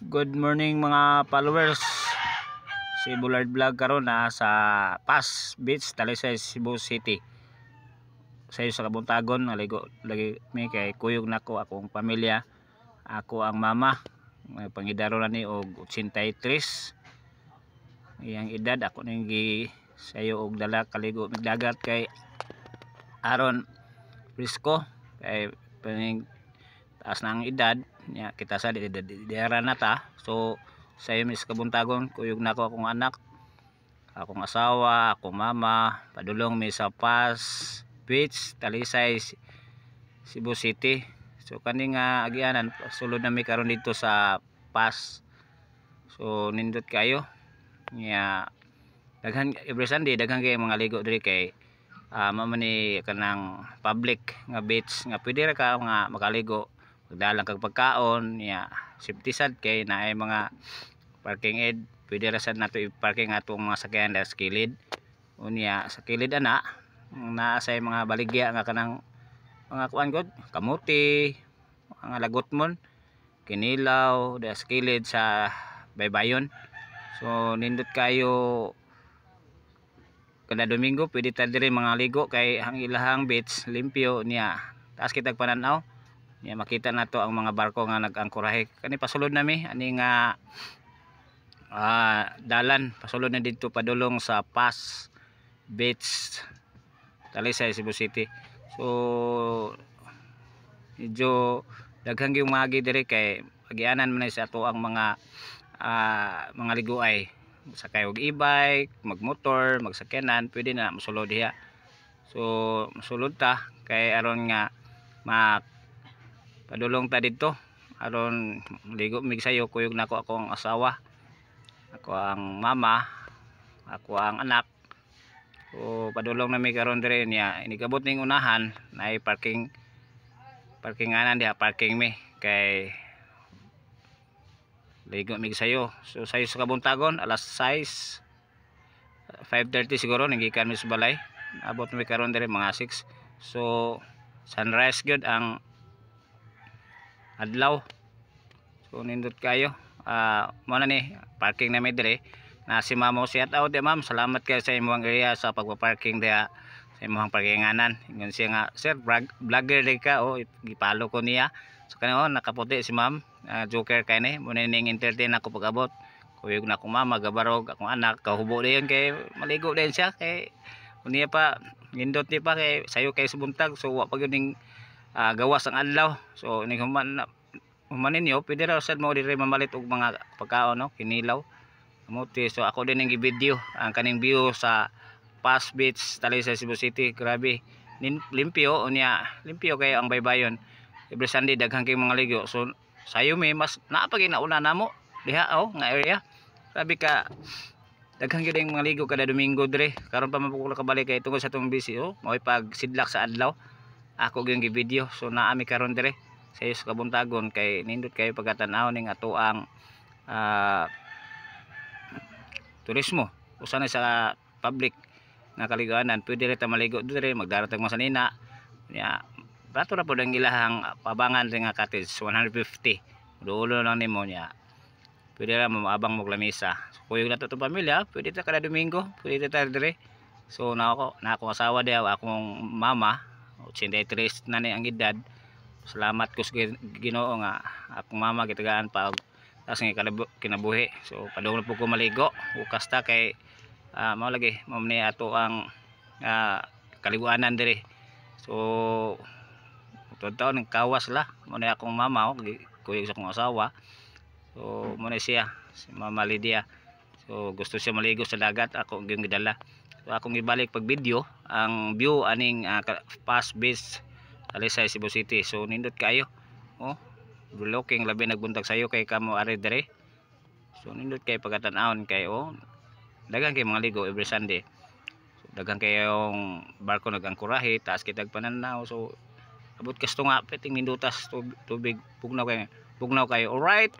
Good morning mga followers. Si Bullard Vlog karon na sa Pas Beach, Talisay, Cebu City. Sayo sa Kabuntagon, naligo lagi mi kay kuyog nako akong pamilya. Ako ang mama. May pangidaro na ni og 83. Iyang edad ako ning gi sayo og dala kaligo dagat kay aron risko kay paning taas na ang edad nya kita sa diara na ta. So sayo mis Kabuntagon kuyog nako akong anak, akong asawa, akong mama, padulong mi sa Pas Beach, Talisay, Cebu City. So kani nga agianan sulod na mi karon dito sa Pas. So nindot kayo nya daghan every Sunday daghan kay mga ligo diri kay mamani kanang public nga beach nga pwede ra ka nga makaligo, magdalang kag pagkaon nya safety sad kay naay mga parking aid, pwede ra sad nato i-parking atong mga sakyanan sa kilid. Unya sa kilid ana naa say mga baligya nga kanang mga kuan gud kamuti, mga lagotmon, kinilaw da sa kilid sa baybayon. So nindot kayo kada Domingo pwede ta diri mga ligo kay ang ilahang beach limpyo niya. Taas kitag pananaw niya, makita nato ang mga barko nga nag-angkorahe. Kani pasulod nami ani nga dalan pasulod na dito padulong sa Pas Beach, Talisay, Cebu City. So medyo daghang gyud magi diri kay agianan man sa ato ang mga liguay, sakay og e-bike, magmotor, magsakyanan, pwede na mosulod diha. So mosulod ta kay aron nga padulong ta dito aron ligo mig sayo kuyog nako akong asawa, ako ang mama, ako ang anak. So padulong na mi karon dire niya inigabot ning unahan na parkinganan diha, parking mi kay ligo mig sayo. So sayo sa Kabuntagon alas 6, 5:30 siguro nanggikan mi sa balay, abot mi karon dire mga 6. So sunrise good ang adlaw. So nindot kayo mo na ni parking na mi dire na si ma'am. Shout out di ma'am, salamat kayo sa imong area sa pagpa-parking diha sa imong parkinganan. Ingon siya nga sir vlogger di ka gipalo ko niya. So kani nakaputi si ma'am, joker kay ni mo ning entertain ako pag-abot kuyog na akong mama, gabarog akong anak, kahubo diyon kay maligo din siya kay unya pa nindot ni pa kay sayo kay subuntag. So wa pa gyud ning gawas ang adlaw. So ning human ninyo pwede ra sad mo diri mamalit og mga pagkaon no, kinilaw, kamuti. So ako din ang gi-video ang kaning view sa Pas Beach, Talisay, Cebu City. Grabe limpyo unya, limpyo kay ang baybayon. Every Sunday daghang kay mga ligo. So sayo may mas naapagi na una namo diha nga area. Grabe ka daghang gyud mga ligo kada Domingo dire. Karon pa mapukula ka balik kay tungod sa tong busy moy pag sidlak sa adlaw ako gyud gi-video. So naami karon dire sayo sa Kabuntagon kay nindot kayo pagkatanaw ning ato ang turismo usa na sa public nga kaligoanan. Pwede ra ta maligo dire, magdaratag mo sa nina nya bato ra pud ang ilahang pabangan ring nga cottage 150 dulo lang nimo nya. Pwede ra maabang mo lamisa. So kuyog nato to pamilya pwede ta kada Domingo, pwede ta dire. So na ako asawa diha, akong mama 83 na ni ang edad. Salamat ko sa Ginoo nga akong mama gitagaan pa tas nga kinabuhi. So padung po ko maligo ukas ta kay mao lagi mao ni ato ang kaliguanan dire. So taon ng kawas la mo ni akong mama kuyog sa akong asawa. So mo ni siya si Mama Lydia. So gusto siya maligo sa dagat, ako gyud gidala. So akong gibalik pag video ang view aning Pas Beach, Talisay, Cebu City. So nindot kayo overlooking, labi nagbuntag sayo kay kamo ari dire. So nindot kay pagkatan-awon kay daghang kay mga ligo every Sunday. So daghang kayong barko nag-angkorahe, taas kitag pananaw. So abot kasto nga peting mindutas tubig pugnaw kayo. Alright.